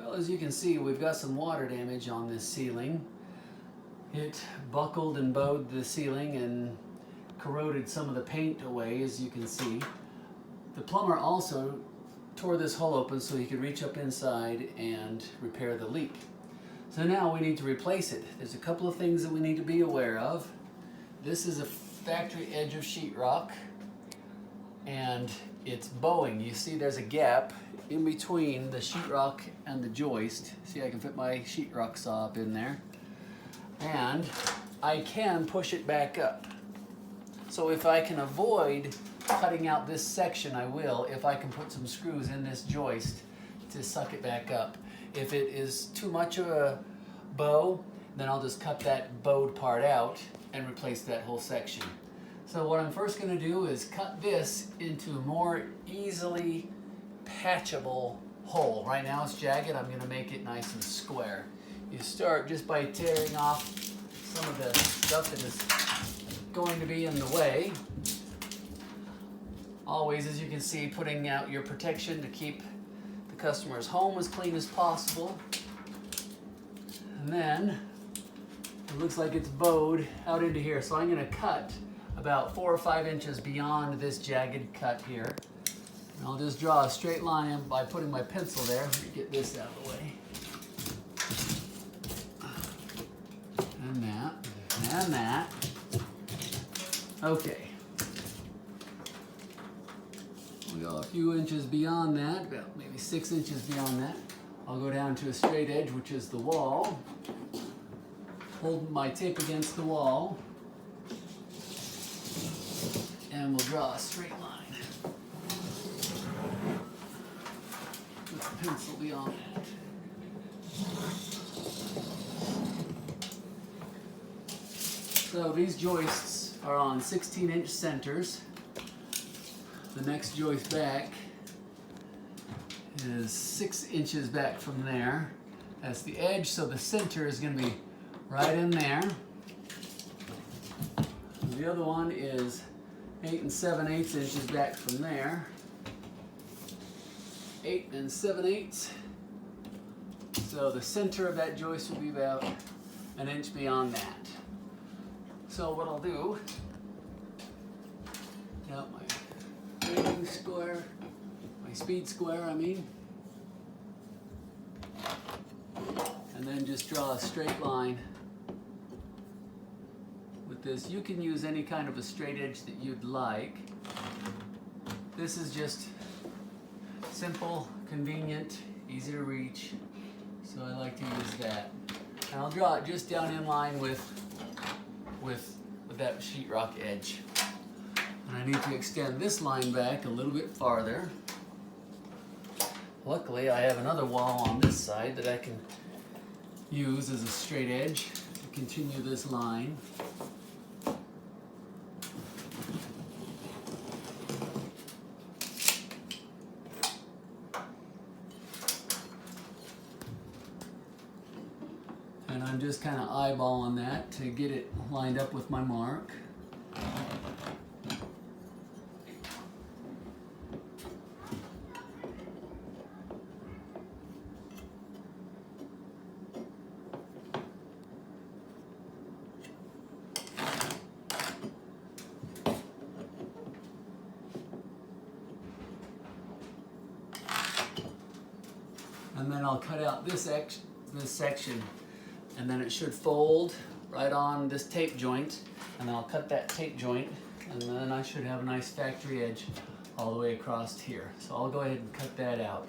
Well, as you can see, we've got some water damage on this ceiling. It buckled and bowed the ceiling and corroded some of the paint away, as you can see. The plumber also tore this hole open so he could reach up inside and repair the leak. So now we need to replace it. There's a couple of things that we need to be aware of. This is a factory edge of sheetrock, and it's bowing. You see there's a gap in between the sheetrock and the joist. See, I can fit my sheetrock saw up in there. And I can push it back up. So if I can avoid cutting out this section, I will, if I can put some screws in this joist to suck it back up. If it is too much of a bow, then I'll just cut that bowed part out and replace that whole section. So what I'm first going to do is cut this into a more easily patchable hole. Right now it's jagged. I'm going to make it nice and square. You start just by tearing off some of the stuff that is going to be in the way. Always, as you can see, putting out your protection to keep the customer's home as clean as possible. And then it looks like it's bowed out into here. So I'm going to cut about 4 or 5 inches beyond this jagged cut here. And I'll just draw a straight line by putting my pencil there. Let me get this out of the way. And that, and that. Okay. We'll go a few inches beyond that, about maybe 6 inches beyond that. I'll go down to a straight edge, which is the wall. Hold my tape against the wall. And we'll draw a straight line. Put the pencil beyond that. So these joists are on 16-inch centers. The next joist back is 6 inches back from there. That's the edge, so the center is going to be right in there. The other one is 8 7/8 inches back from there. 8 7/8. So the center of that joist will be about an inch beyond that. So what I'll do, got my rating square, my speed square, I mean, and then just draw a straight line with this. You can use any kind of a straight edge that you'd like. This is just simple, convenient, easy to reach, so I like to use that. And I'll draw it just down in line with that sheetrock edge. And I need to extend this line back a little bit farther. Luckily, I have another wall on this side that I can use as a straight edge to continue this line. And I'm just kind of eyeballing that to get it lined up with my mark. And then I'll cut out this section, and then it should fold right on this tape joint, and then I'll cut that tape joint, and then I should have a nice factory edge all the way across here. So I'll go ahead and cut that out.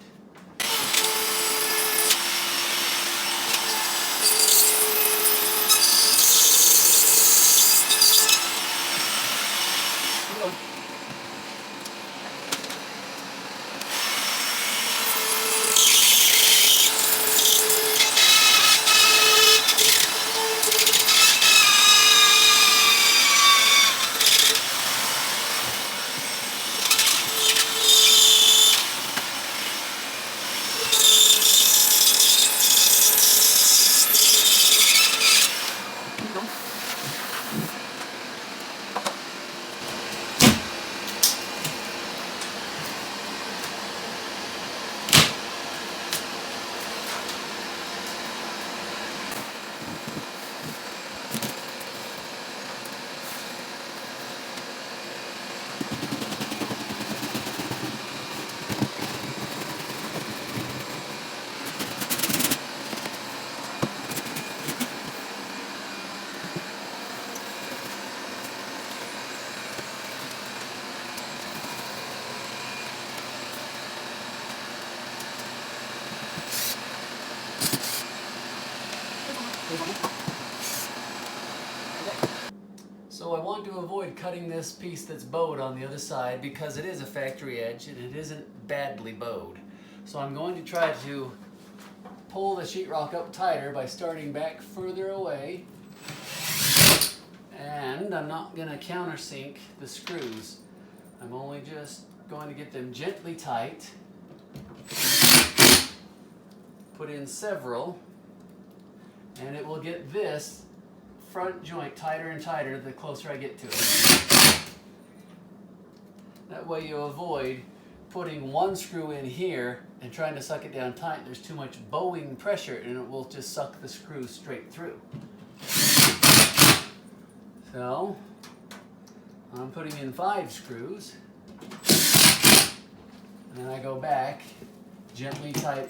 So I want to avoid cutting this piece that's bowed on the other side because it is a factory edge and it isn't badly bowed. So I'm going to try to pull the sheetrock up tighter by starting back further away, and I'm not going to countersink the screws. I'm only just going to get them gently tight, put in several, and it will get this front joint tighter and tighter the closer I get to it. That way you avoid putting one screw in here and trying to suck it down tight. There's too much bowing pressure and it will just suck the screw straight through. So I'm putting in 5 screws, and then I go back, gently tighten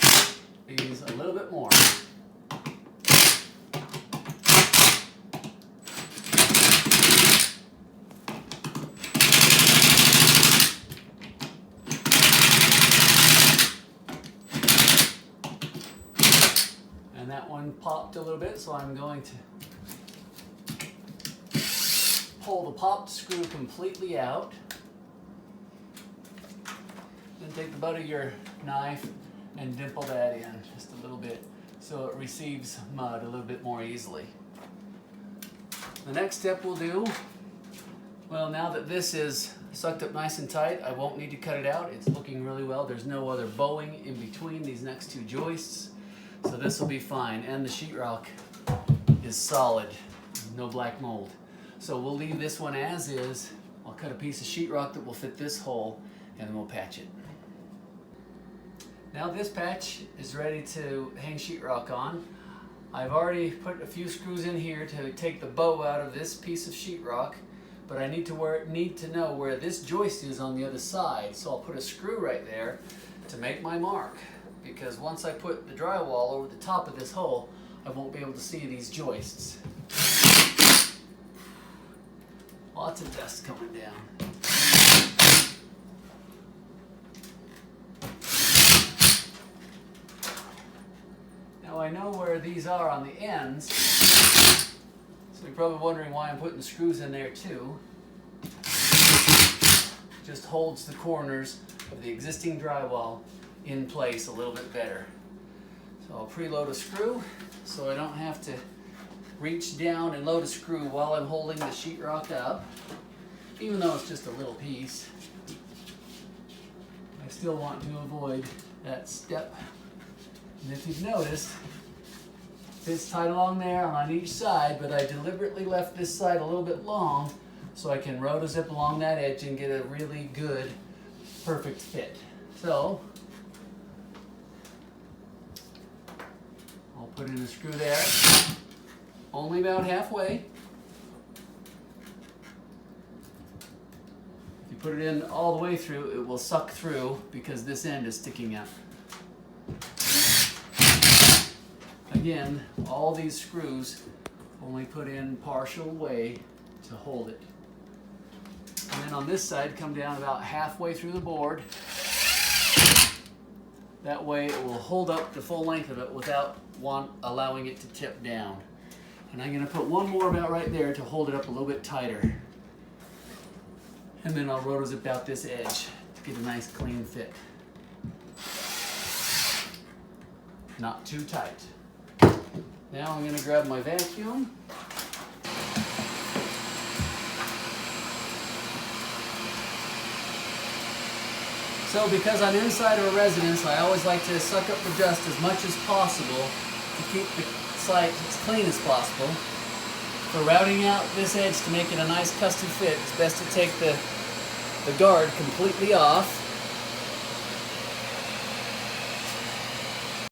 these a little bit more. And that one popped a little bit, so I'm going to pull the popped screw completely out. Then take the butt of your knife and dimple that in just a little bit so it receives mud a little bit more easily. The next step we'll do, well, now that this is sucked up nice and tight, I won't need to cut it out. It's looking really well. There's no other bowing in between these next 2 joists. So this will be fine, and the sheetrock is solid, no black mold. So we'll leave this one as is. I'll cut a piece of sheetrock that will fit this hole, and then we'll patch it. Now this patch is ready to hang sheetrock on. I've already put a few screws in here to take the bow out of this piece of sheetrock, but I need to know where this joist is on the other side, so I'll put a screw right there to make my mark. Because once I put the drywall over the top of this hole, I won't be able to see these joists. Lots of dust coming down. Now I know where these are on the ends, so you're probably wondering why I'm putting the screws in there too. Just holds the corners of the existing drywall in place a little bit better. So I'll preload a screw so I don't have to reach down and load a screw while I'm holding the sheetrock up, even though it's just a little piece. I still want to avoid that step. And if you've noticed, it's tight along there on each side, but I deliberately left this side a little bit long so I can rotozip along that edge and get a really good, perfect fit. So I'll put in a screw there, only about halfway. If you put it in all the way through, it will suck through because this end is sticking out. Again, all these screws only put in partial way to hold it. And then on this side, come down about halfway through the board. That way it will hold up the full length of it without allowing it to tip down. And I'm going to put one more about right there to hold it up a little bit tighter. And then I'll rotozip out this edge to get a nice clean fit. Not too tight. Now I'm going to grab my vacuum. So because I'm inside of a residence, I always like to suck up the dust as much as possible to keep the site as clean as possible. For routing out this edge to make it a nice custom fit, it's best to take the guard completely off.